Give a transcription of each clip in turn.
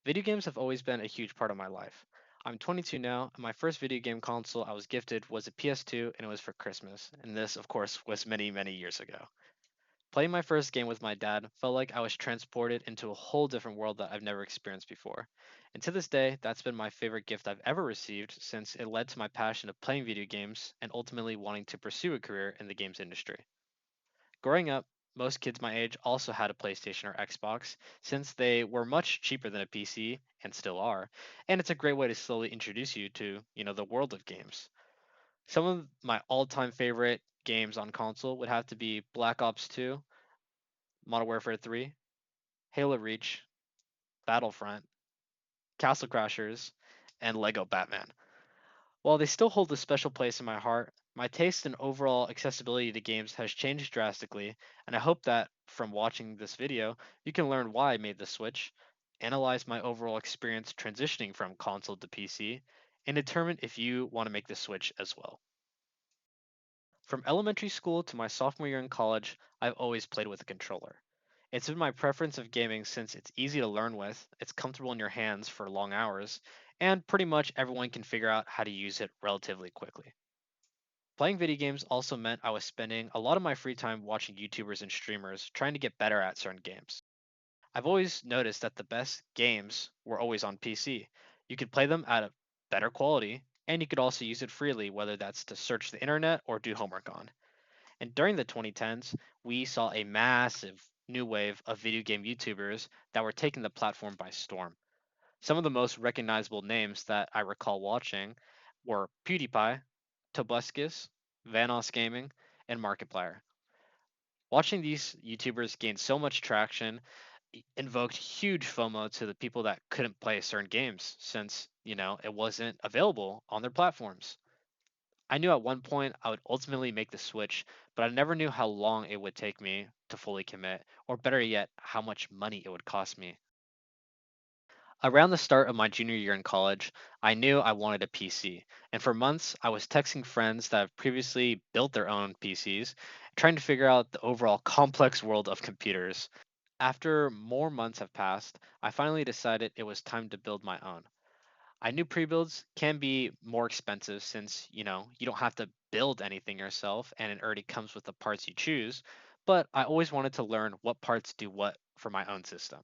Video games have always been a huge part of my life. I'm 22 now, and my first video game console I was gifted was a PS2, and it was for Christmas. And this, of course, was many, many years ago. Playing my first game with my dad felt like I was transported into a whole different world that I've never experienced before. And to this day, that's been my favorite gift I've ever received since it led to my passion of playing video games and ultimately wanting to pursue a career in the games industry. Growing up, most kids my age also had a PlayStation or Xbox since they were much cheaper than a PC and still are, and it's a great way to slowly introduce you to, the world of games. Some of my all-time favorite games on console would have to be Black Ops 2, Modern Warfare 3, Halo Reach, Battlefront, Castle Crashers, and Lego Batman. While they still hold a special place in my heart, my taste and overall accessibility to games has changed drastically, and I hope that from watching this video, you can learn why I made the switch, analyze my overall experience transitioning from console to PC, and determine if you want to make the switch as well. From elementary school to my sophomore year in college, I've always played with a controller. It's been my preference of gaming since it's easy to learn with, it's comfortable in your hands for long hours, and pretty much everyone can figure out how to use it relatively quickly. Playing video games also meant I was spending a lot of my free time watching YouTubers and streamers trying to get better at certain games. I've always noticed that the best games were always on PC. You could play them at a better quality, and you could also use it freely, whether that's to search the internet or do homework on. And during the 2010s, we saw a massive new wave of video game YouTubers that were taking the platform by storm. Some of the most recognizable names that I recall watching were PewDiePie, Tobuscus, Vanos Gaming, and Markiplier. Watching these YouTubers gain so much traction invoked huge FOMO to the people that couldn't play certain games since, it wasn't available on their platforms. I knew at one point I would ultimately make the switch, but I never knew how long it would take me to fully commit, or better yet, how much money it would cost me. Around the start of my junior year in college, I knew I wanted a PC, and for months I was texting friends that have previously built their own PCs, trying to figure out the overall complex world of computers. After more months have passed, I finally decided it was time to build my own. I knew pre-builds can be more expensive since, you don't have to build anything yourself and it already comes with the parts you choose, but I always wanted to learn what parts do what for my own system.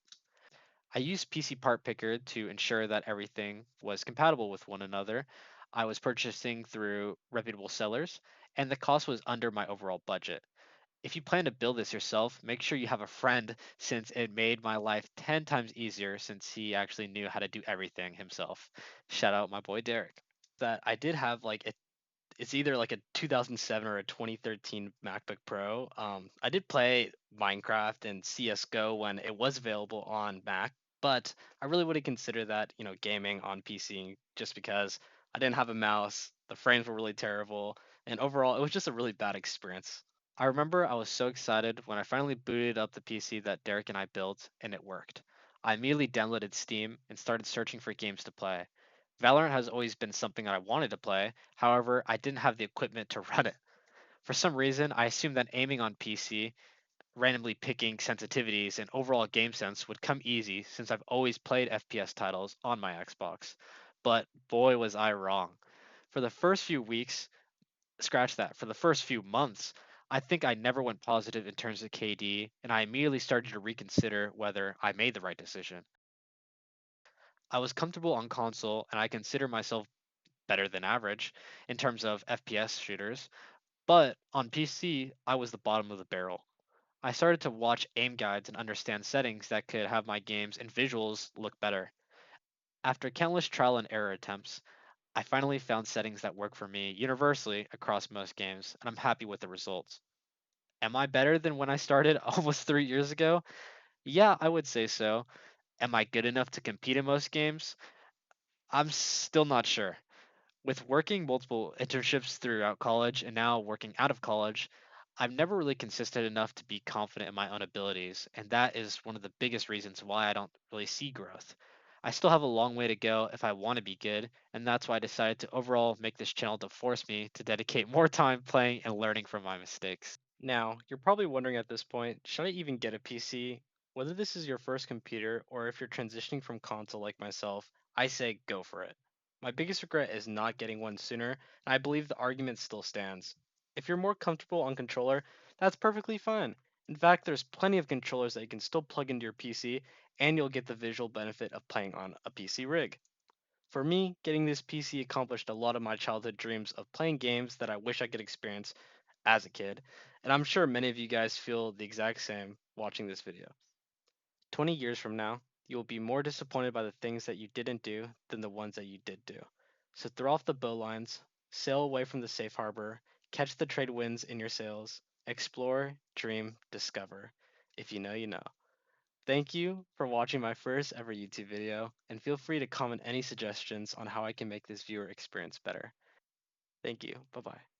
I used PC Part Picker to ensure that everything was compatible with one another. I was purchasing through reputable sellers, and the cost was under my overall budget. If you plan to build this yourself, make sure you have a friend since it made my life 10 times easier since he actually knew how to do everything himself. Shout out my boy Derek. That I did have it's either like a 2007 or a 2013 MacBook Pro. I did play Minecraft and CS:GO when it was available on Mac, but I really wouldn't consider that, gaming on PC just because I didn't have a mouse, the frames were really terrible, and overall it was just a really bad experience. I remember I was so excited when I finally booted up the PC that Derek and I built and it worked. I immediately downloaded Steam and started searching for games to play. Valorant has always been something that I wanted to play, however, I didn't have the equipment to run it. For some reason, I assumed that aiming on PC, randomly picking sensitivities, and overall game sense would come easy since I've always played FPS titles on my Xbox. But boy, was I wrong. For the first few weeks, scratch that, for the first few months, I think I never went positive in terms of KD, and I immediately started to reconsider whether I made the right decision. I was comfortable on console, and I consider myself better than average in terms of FPS shooters, but on PC, I was the bottom of the barrel. I started to watch aim guides and understand settings that could have my games and visuals look better. After countless trial and error attempts, I finally found settings that work for me universally across most games, and I'm happy with the results. Am I better than when I started almost 3 years ago? Yeah, I would say so. Am I good enough to compete in most games? I'm still not sure. With working multiple internships throughout college and now working out of college, I've never really consistent enough to be confident in my own abilities, and that is one of the biggest reasons why I don't really see growth. I still have a long way to go if I want to be good, and that's why I decided to overall make this channel to force me to dedicate more time playing and learning from my mistakes. Now, you're probably wondering at this point, should I even get a PC? Whether this is your first computer or if you're transitioning from console like myself, I say go for it. My biggest regret is not getting one sooner, and I believe the argument still stands. If you're more comfortable on controller, that's perfectly fine. In fact, there's plenty of controllers that you can still plug into your PC, and you'll get the visual benefit of playing on a PC rig. For me, getting this PC accomplished a lot of my childhood dreams of playing games that I wish I could experience as a kid, and I'm sure many of you guys feel the exact same watching this video. 20 years from now, you will be more disappointed by the things that you didn't do than the ones that you did do. So throw off the bowlines, sail away from the safe harbor, catch the trade winds in your sails, explore, dream, discover. If you know, you know. Thank you for watching my first ever YouTube video, and feel free to comment any suggestions on how I can make this viewer experience better. Thank you. Bye bye.